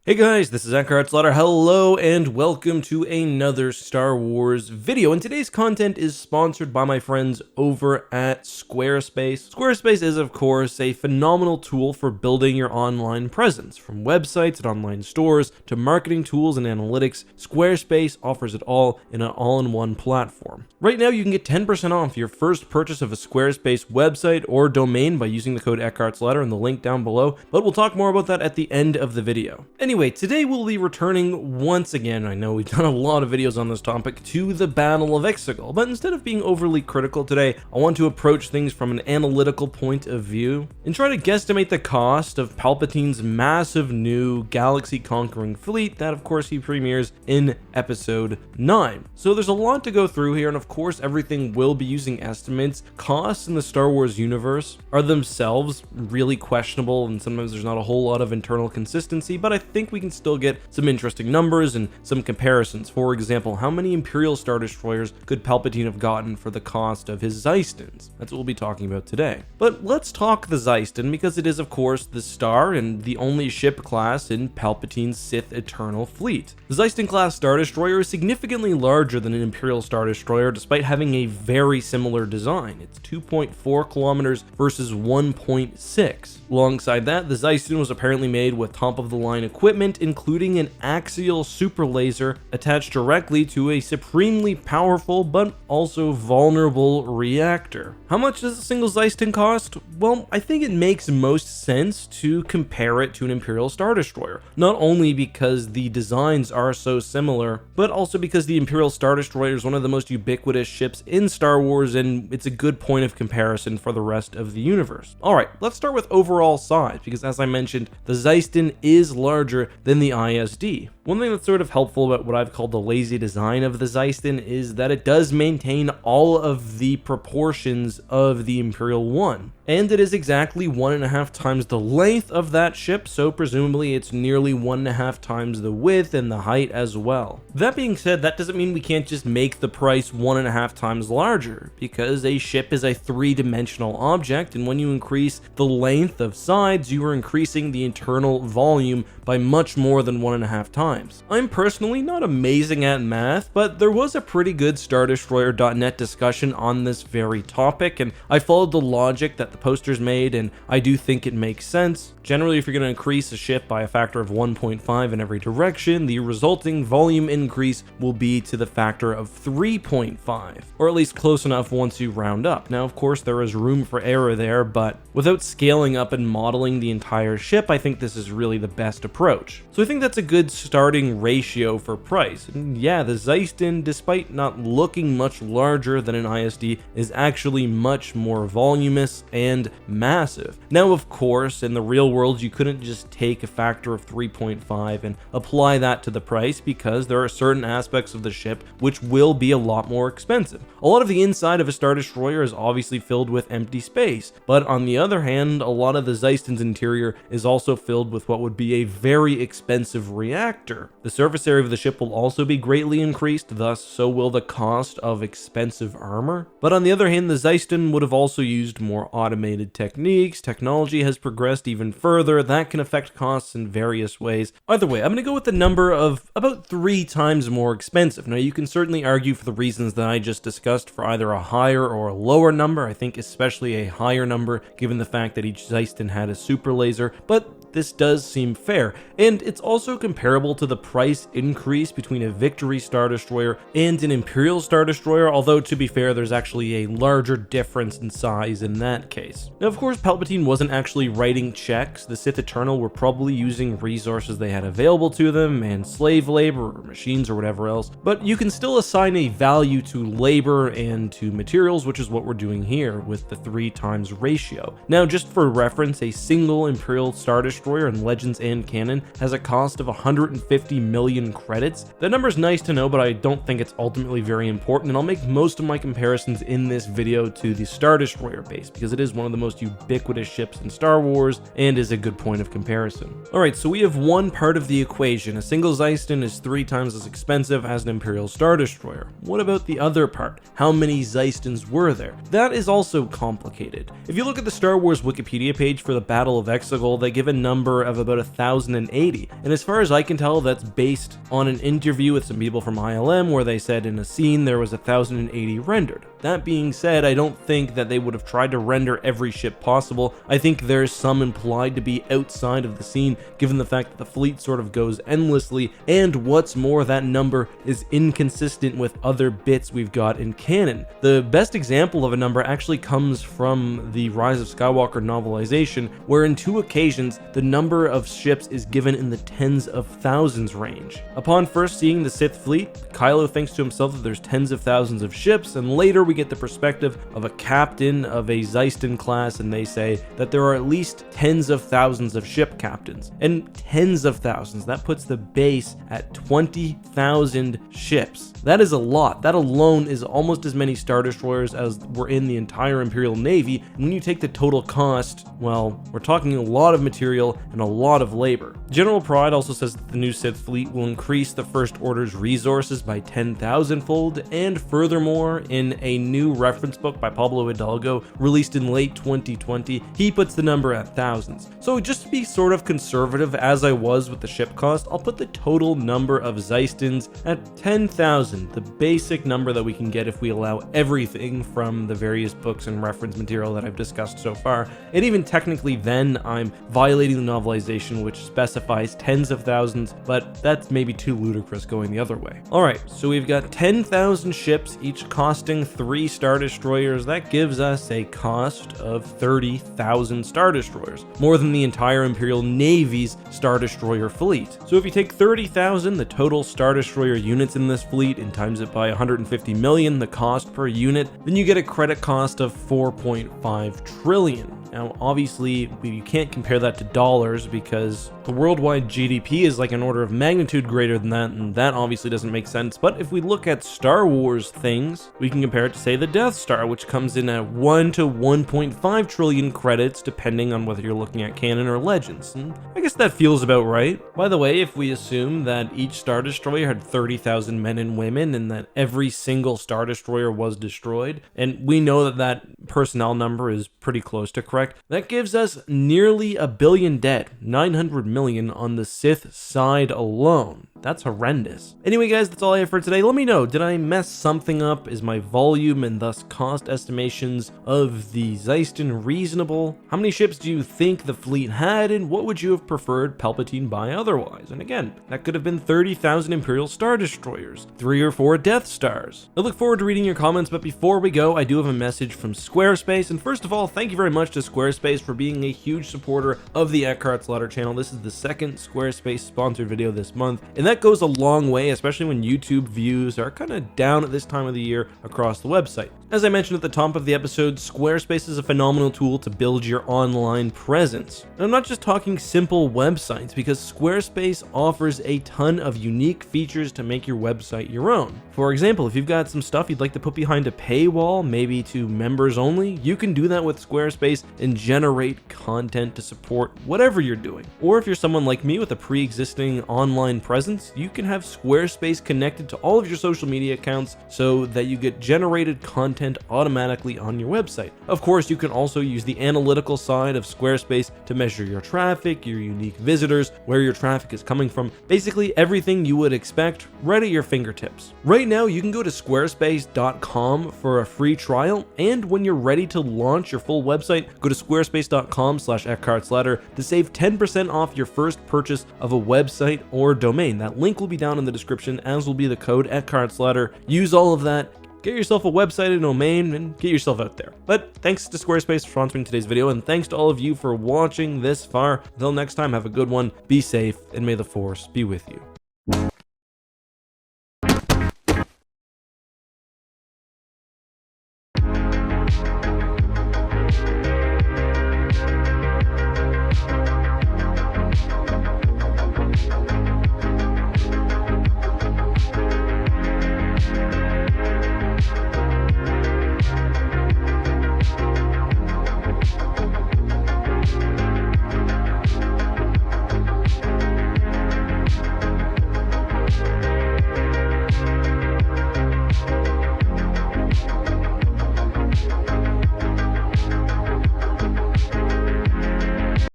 Hey guys, this is EckhartsLadder. Hello and welcome to another Star Wars video. And today's content is sponsored by my friends over at Squarespace. Squarespace is, of course, a phenomenal tool for building your online presence. From websites and online stores to marketing tools and analytics, Squarespace offers it all in an all-in-one platform. Right now, you can get 10% off your first purchase of a Squarespace website or domain by using the code EckhartsLadder in the link down below, but we'll talk more about that at the end of the video. Anyway, today we'll be returning once again, I know we've done a lot of videos on this topic, to the Battle of Exegol, but instead of being overly critical today, I want to approach things from an analytical point of view and try to guesstimate the cost of Palpatine's massive new galaxy-conquering fleet that, of course, he premieres in Episode 9. So there's a lot to go through here, and of course everything will be using estimates. Costs in the Star Wars universe are themselves really questionable, and sometimes there's not a whole lot of internal consistency, but I think we can still get some interesting numbers and some comparisons. For example, how many Imperial Star Destroyers could Palpatine have gotten for the cost of his Xystons? That's what we'll be talking about today. But let's talk the Xyston, because it is, of course, the star and the only ship class in Palpatine's Sith Eternal fleet. The Xyston Class Star Destroyer is significantly larger than an Imperial Star Destroyer, despite having a very similar design. It's 2.4 kilometers versus 1.6. Alongside that, the Xyston was apparently made with top-of-the-line equipment, including an axial super laser attached directly to a supremely powerful but also vulnerable reactor. How much does a single Xyston cost? Well, I think it makes most sense to compare it to an Imperial Star Destroyer, not only because the designs are so similar, but also because the Imperial Star Destroyer is one of the most ubiquitous ships in Star Wars, and it's a good point of comparison for the rest of the universe. Alright, let's start with overall size, because as I mentioned, the Xyston is larger than the ISD. One thing that's sort of helpful about what I've called the lazy design of the Xyston is that it does maintain all of the proportions of the Imperial One. And it is exactly 1.5 times the length of that ship, so presumably it's nearly 1.5 times the width and the height as well. That being said, that doesn't mean we can't just make the price 1.5 times larger, because a ship is a three-dimensional object, and when you increase the length of sides, you are increasing the internal volume by much more than 1.5 times. I'm personally not amazing at math, but there was a pretty good StarDestroyer.net discussion on this very topic, and I followed the logic that the posters made, and I do think it makes sense. Generally, if you're going to increase a ship by a factor of 1.5 in every direction, the resulting volume increase will be to the factor of 3.5, or at least close enough once you round up. Now, of course, there is room for error there, but without scaling up and modeling the entire ship, I think this is really the best approach. So I think that's a good starting ratio for price. And yeah, the Xyston, despite not looking much larger than an ISD, is actually much more voluminous and massive. Now, of course, in the real world, you couldn't just take a factor of 3.5 and apply that to the price, because there are certain aspects of the ship which will be a lot more expensive. A lot of the inside of a Star Destroyer is obviously filled with empty space, but on the other hand, a lot of the Xyston's interior is also filled with what would be a very expensive reactor. The surface area of the ship will also be greatly increased, thus so will the cost of expensive armor. But on the other hand, the Xyston would have also used more automated techniques. Technology has progressed even further. That can affect costs in various ways. Either way, I'm going to go with the number of about 3 times more expensive. Now, you can certainly argue for the reasons that I just discussed for either a higher or a lower number. I think especially a higher number, given the fact that each Xyston had a super laser, but this does seem fair. And it's also comparable to the price increase between a Victory Star Destroyer and an Imperial Star Destroyer, although to be fair, there's actually a larger difference in size in that case. Now, of course, Palpatine wasn't actually writing checks. The Sith Eternal were probably using resources they had available to them, and slave labor or machines or whatever else, but you can still assign a value to labor and to materials, which is what we're doing here with the 3 times ratio. Now, just for reference, a single Imperial Star Destroyer in Legends and Canon has a cost of 150 million credits. That number is nice to know, but I don't think it's ultimately very important, and I'll make most of my comparisons in this video to the Star Destroyer base, because it is one of the most ubiquitous ships in Star Wars and is a good point of comparison. Alright, so we have one part of the equation. A single Xyston is 3 times as expensive as an Imperial Star Destroyer. What about the other part? How many Xystons were there? That is also complicated. If you look at the Star Wars Wikipedia page for the Battle of Exegol, they give a number of about 1,080, and as far as I can tell, that's based on an interview with some people from ILM where they said in a scene there was 1,080 rendered. That being said, I don't think that they would have tried to render every ship possible. I think there's some implied to be outside of the scene, given the fact that the fleet sort of goes endlessly, and what's more, that number is inconsistent with other bits we've got in canon. The best example of a number actually comes from the Rise of Skywalker novelization, where in 2 occasions, the number of ships is given in the tens of thousands range. Upon first seeing the Sith fleet, Kylo thinks to himself that there's tens of thousands of ships, and later we get the perspective of a captain of a Xyston class, and they say that there are at least tens of thousands of ship captains. And tens of thousands, that puts the base at 20,000 ships. That is a lot. That alone is almost as many Star Destroyers as were in the entire Imperial Navy. And when you take the total cost, well, we're talking a lot of material and a lot of labor. General Pride also says that the new Sith fleet will increase the First Order's resources by 10,000-fold, and furthermore, in a new reference book by Pablo Hidalgo released in late 2020, he puts the number at thousands. So just to be sort of conservative as I was with the ship cost, I'll put the total number of Xystons at 10,000. The basic number that we can get if we allow everything from the various books and reference material that I've discussed so far. And even technically then, I'm violating the novelization, which specifies tens of thousands, but that's maybe too ludicrous going the other way. Alright, so we've got 10,000 ships, each costing 3 Star Destroyers. That gives us a cost of 30,000 Star Destroyers, more than the entire Imperial Navy's Star Destroyer fleet. So if you take 30,000, the total Star Destroyer units in this fleet, and times it by 150 million, the cost per unit, then you get a credit cost of 4.5 trillion. Now, obviously, you can't compare that to dollars because the worldwide GDP is like an order of magnitude greater than that, and that obviously doesn't make sense. But if we look at Star Wars things, we can compare it to, say, the Death Star, which comes in at 1 to 1.5 trillion credits, depending on whether you're looking at canon or legends. And I guess that feels about right. By the way, if we assume that each Star Destroyer had 30,000 men and women, and that every single Star Destroyer was destroyed, and we know that that personnel number is pretty close to correct, that gives us nearly 1 billion dead, 900 million on the Sith side alone. That's horrendous. Anyway guys, that's all I have for today. Let me know, did I mess something up? Is my volume and thus cost estimations of the Xyston reasonable? How many ships do you think the fleet had, and what would you have preferred Palpatine buy otherwise? And again, that could have been 30,000 Imperial Star Destroyers, 3 or 4 Death Stars. I look forward to reading your comments, but before we go, I do have a message from Squarespace. And first of all, thank you very much to Squarespace for being a huge supporter of the EckhartsLadder channel. This is the 2nd Squarespace sponsored video this month, and that goes a long way, especially when YouTube views are kind of down at this time of the year across the website. As I mentioned at the top of the episode, Squarespace is a phenomenal tool to build your online presence. And I'm not just talking simple websites, because Squarespace offers a ton of unique features to make your website your own. For example, if you've got some stuff you'd like to put behind a paywall, maybe to members only, you can do that with Squarespace and generate content to support whatever you're doing. Or if you're someone like me with a pre-existing online presence, you can have Squarespace connected to all of your social media accounts so that you get generated content automatically on your website. Of course, you can also use the analytical side of Squarespace to measure your traffic, your unique visitors, where your traffic is coming from, basically everything you would expect right at your fingertips. Right now, you can go to squarespace.com for a free trial, and when you're ready to launch your full website, go to squarespace.com/EckhartsLadder to save 10% off your first purchase of a website or domain. That link will be down in the description, as will be the code EckhartsLadder. Use all of that, get yourself a website and domain, and get yourself out there. But thanks to Squarespace for sponsoring today's video, and thanks to all of you for watching this far. Until next time, have a good one, be safe, and may the Force be with you.